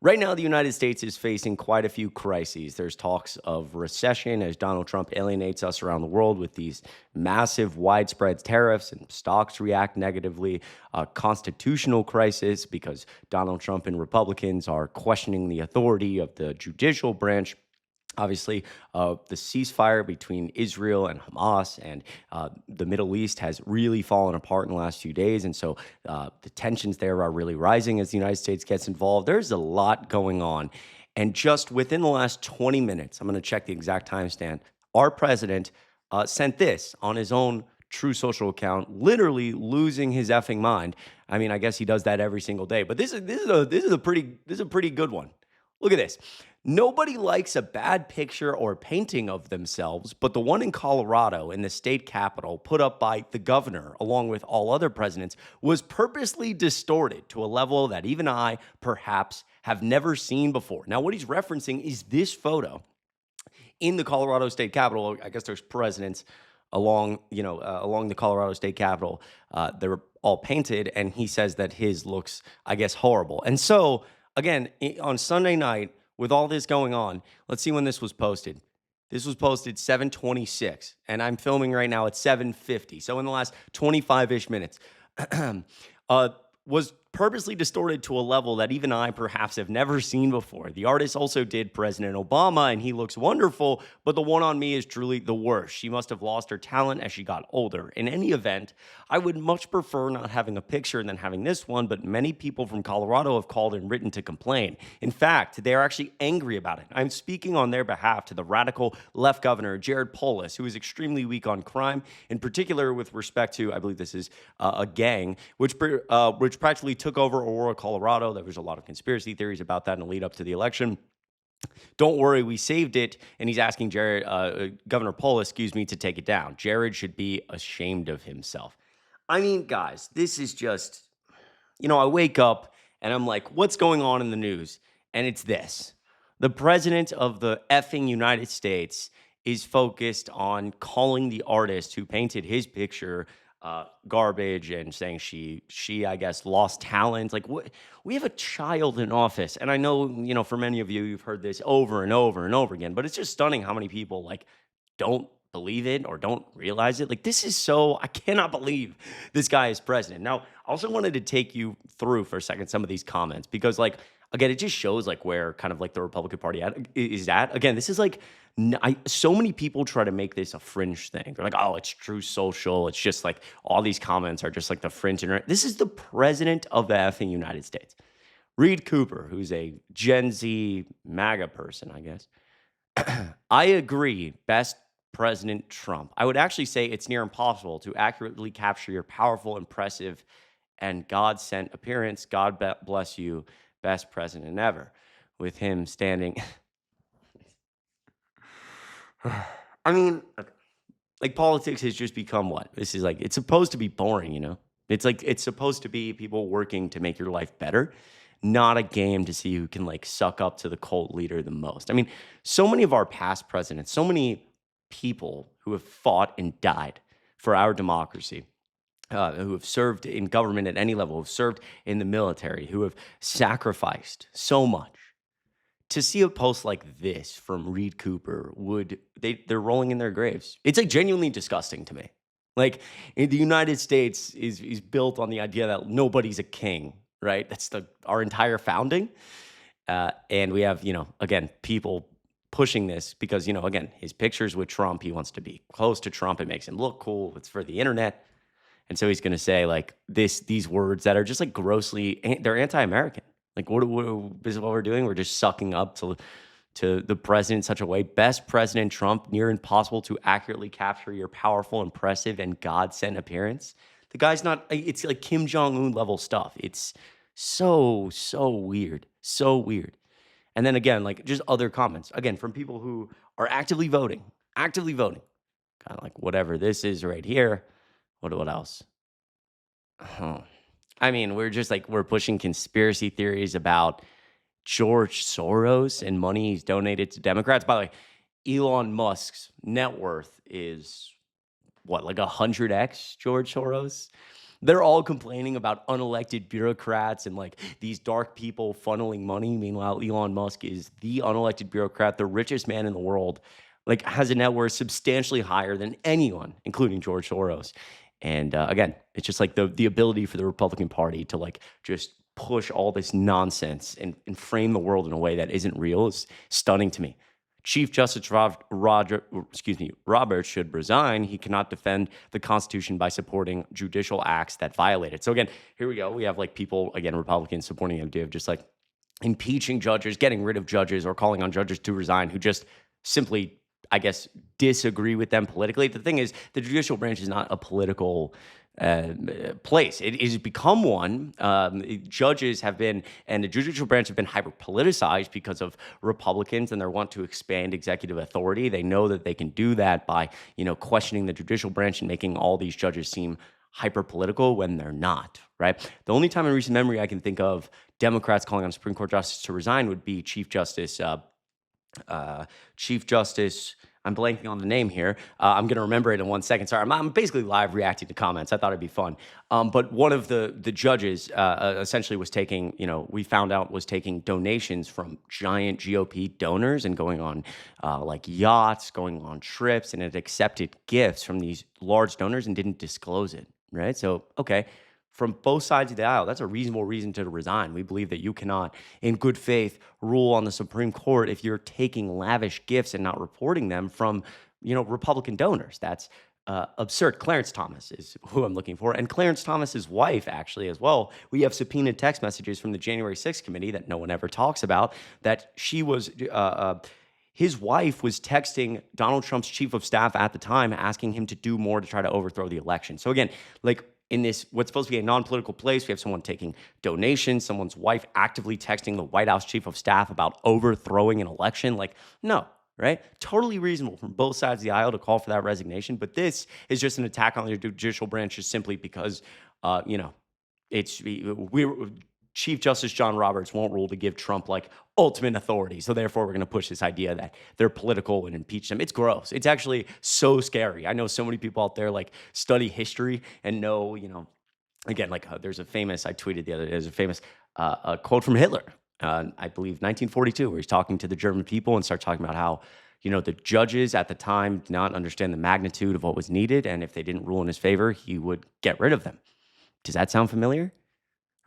Right now, the United States is facing quite a few crises. There's talks of recession as Donald Trump alienates us around the world with these massive, widespread tariffs, and stocks react negatively. A constitutional crisis because Donald Trump and Republicans are questioning the authority of the judicial branch. Obviously, the ceasefire between Israel and Hamas and the Middle East has really fallen apart in the last few days. And so the tensions there are really rising as the United States gets involved. There's a lot going on. And just within the last 20 minutes, I'm going to check the exact timestamp, our president sent this on his own True Social account, literally losing his effing mind. I mean, I guess he does that every single day, but this is a pretty good one. Look at this. Nobody likes a bad picture or painting of themselves, but the one in Colorado in the state capitol put up by the governor, along with all other presidents, was purposely distorted to a level that even I, perhaps, have never seen before. Now, what he's referencing is this photo in the Colorado state capitol. I guess there's presidents along the Colorado state capitol. They're all painted, and he says that his looks, I guess, horrible. And so, again, on Sunday night, with all this going on, let's see when this was posted. This was posted 7:26, and I'm filming right now at 7:50. So in the last 25-ish minutes, was purposely distorted to a level that even I perhaps have never seen before. The artist also did President Obama, and he looks wonderful, but the one on me is truly the worst. She must have lost her talent as she got older. In any event, I would much prefer not having a picture than having this one, but many people from Colorado have called and written to complain. In fact, they are actually angry about it. I'm speaking on their behalf to the radical left governor, Jared Polis, who is extremely weak on crime, in particular with respect to, I believe this is a gang, which practically took over Aurora, Colorado. There was a lot of conspiracy theories about that in the lead up to the election. Don't worry, we saved it. And he's asking Governor Polis, to take it down. Jared should be ashamed of himself. I mean, guys, this is just, I wake up and I'm like, what's going on in the news? And it's this. The president of the effing United States is focused on calling the artist who painted his picture garbage and saying she I guess lost talent. Like, what? We have a child in office, and I know for many of you, you've heard this over and over and over again, but it's just stunning how many people like don't believe it or don't realize it. Like, this is so, I cannot believe this guy is president. Now, I also wanted to take you through for a second some of these comments because, like, again, it just shows like where kind of like the Republican Party is at. Again, this is like so many people try to make this a fringe thing. They're like, oh, it's True Social. It's just like all these comments are just like the fringe internet. This is the president of the effing United States. Reed Cooper, who's a Gen Z MAGA person, I guess. I agree. Best President Trump. I would actually say it's near impossible to accurately capture your powerful, impressive, and God-sent appearance. God bless you. Best president ever, with him standing. I mean, like, politics has just become what? This is like, it's supposed to be boring, It's like, it's supposed to be people working to make your life better, not a game to see who can like suck up to the cult leader the most. I mean, so many of our past presidents, so many people who have fought and died for our democracy, who have served in government at any level, who have served in the military, who have sacrificed so much. To see a post like this from Reed Cooper, they're rolling in their graves. It's like genuinely disgusting to me. Like, the United States is built on the idea that nobody's a king, right? That's our entire founding. And we have, again, people pushing this because, again, his pictures with Trump, he wants to be close to Trump. It makes him look cool. It's for the internet. And so he's going to say like these words that are just like grossly, they're anti-American. Like, what is what we're doing? We're just sucking up to the president in such a way. Best President Trump, near impossible to accurately capture your powerful, impressive, and God-sent appearance. The guy's not, it's like Kim Jong-un level stuff. It's so weird. So weird. And then again, like just other comments, again, from people who are actively voting. Kind of like whatever this is right here. What else? I mean, we're pushing conspiracy theories about George Soros and money he's donated to Democrats. By the way, Elon Musk's net worth is what, like 100x George Soros? They're all complaining about unelected bureaucrats and like these dark people funneling money. Meanwhile, Elon Musk is the unelected bureaucrat, the richest man in the world, like has a net worth substantially higher than anyone, including George Soros. And again, it's just like the ability for the Republican Party to like just push all this nonsense and frame the world in a way that isn't real is stunning to me. Chief Justice Roberts should resign. He cannot defend the Constitution by supporting judicial acts that violate it. So again, here we go. We have like people, again, Republicans supporting the idea of just like impeaching judges, getting rid of judges, or calling on judges to resign who just simply, I guess, disagree with them politically. The thing is, the judicial branch is not a political place. It has become one. Judges have been, and the judicial branch have been hyper politicized because of Republicans and their want to expand executive authority. They know that they can do that by, questioning the judicial branch and making all these judges seem hyper political when they're not, right? The only time in recent memory I can think of Democrats calling on Supreme Court justice to resign would be Chief Justice, I'm blanking on the name here. I'm going to remember it in 1 second. Sorry, I'm basically live reacting to comments. I thought it'd be fun. But one of the judges essentially was taking, we found out was taking donations from giant GOP donors and going on like yachts, going on trips, and it accepted gifts from these large donors and didn't disclose it, right? So, okay. From both sides of the aisle, that's a reasonable reason to resign. We believe that you cannot, in good faith, rule on the Supreme Court if you're taking lavish gifts and not reporting them from, Republican donors. That's absurd. Clarence Thomas is who I'm looking for. And Clarence Thomas's wife, actually, as well. We have subpoenaed text messages from the January 6th committee that no one ever talks about, that she was... his wife was texting Donald Trump's chief of staff at the time, asking him to do more to try to overthrow the election. So again, like, in this, what's supposed to be a non-political place, we have someone taking donations, someone's wife actively texting the White House chief of staff about overthrowing an election. Like, no, right? Totally reasonable from both sides of the aisle to call for that resignation. But this is just an attack on the judicial branch just simply because, Chief Justice John Roberts won't rule to give Trump like ultimate authority. So therefore, we're going to push this idea that they're political and impeach them. It's gross. It's actually so scary. I know so many people out there like study history and know, again, like there's a famous, I tweeted the other day, there's a famous quote from Hitler, I believe 1942, where he's talking to the German people and starts talking about how, the judges at the time did not understand the magnitude of what was needed. And if they didn't rule in his favor, he would get rid of them. Does that sound familiar?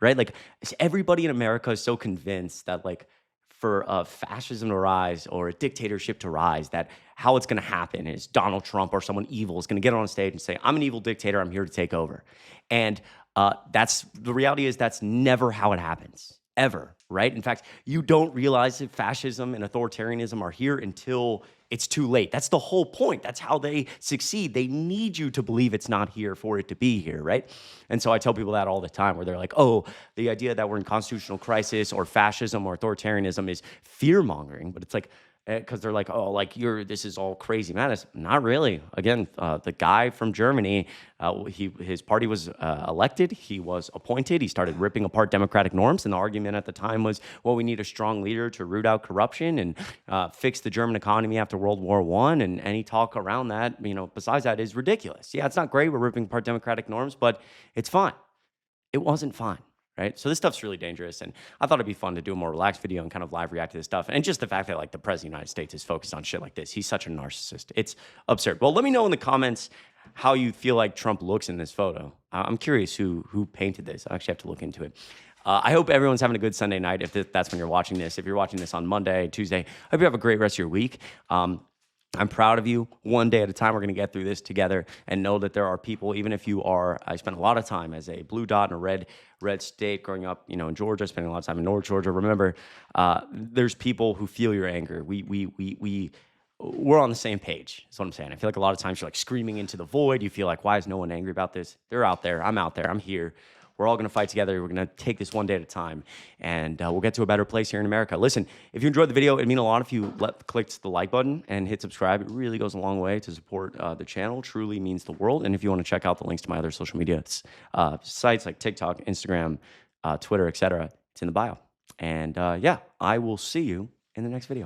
Right? Like everybody in America is so convinced that like for fascism to rise or a dictatorship to rise, that how it's going to happen is Donald Trump or someone evil is going to get on a stage and say, I'm an evil dictator, I'm here to take over. And that's the reality is that's never how it happens, ever, right? In fact, you don't realize that fascism and authoritarianism are here until it's too late. That's the whole point. That's how they succeed. They need you to believe it's not here for it to be here, right? And so I tell people that all the time where they're like, oh, the idea that we're in constitutional crisis or fascism or authoritarianism is fear-mongering. But it's like, because they're like, oh, like this is all crazy madness. Not really. Again, the guy from Germany, his party was elected. He was appointed. He started ripping apart democratic norms. And the argument at the time was, well, we need a strong leader to root out corruption and fix the German economy after World War I. And any talk around that, besides that is ridiculous. Yeah, it's not great. We're ripping apart democratic norms, but it's fine. It wasn't fine. Right? So this stuff's really dangerous, and I thought it'd be fun to do a more relaxed video and kind of live react to this stuff. And just the fact that like the president of the United States is focused on shit like this, he's such a narcissist. It's absurd. Well, let me know in the comments how you feel like Trump looks in this photo. I'm curious who painted this. I actually have to look into it. I hope everyone's having a good Sunday night if that's when you're watching this. If you're watching this on Monday, Tuesday, I hope you have a great rest of your week. I'm proud of you. One day at a time, we're going to get through this together and know that there are people, even if you are, I spent a lot of time as a blue dot in a red state growing up, in Georgia, spending a lot of time in North Georgia. Remember, there's people who feel your anger. We're on the same page. That's what I'm saying. I feel like a lot of times you're like screaming into the void. You feel like, why is no one angry about this? They're out there. I'm out there. I'm here. We're all going to fight together. We're going to take this one day at a time, and we'll get to a better place here in America. Listen, if you enjoyed the video, it'd mean a lot if you clicked the like button and hit subscribe. It really goes a long way to support the channel. Truly means the world. And if you want to check out the links to my other social media sites like TikTok, Instagram, Twitter, etc., it's in the bio. And yeah, I will see you in the next video.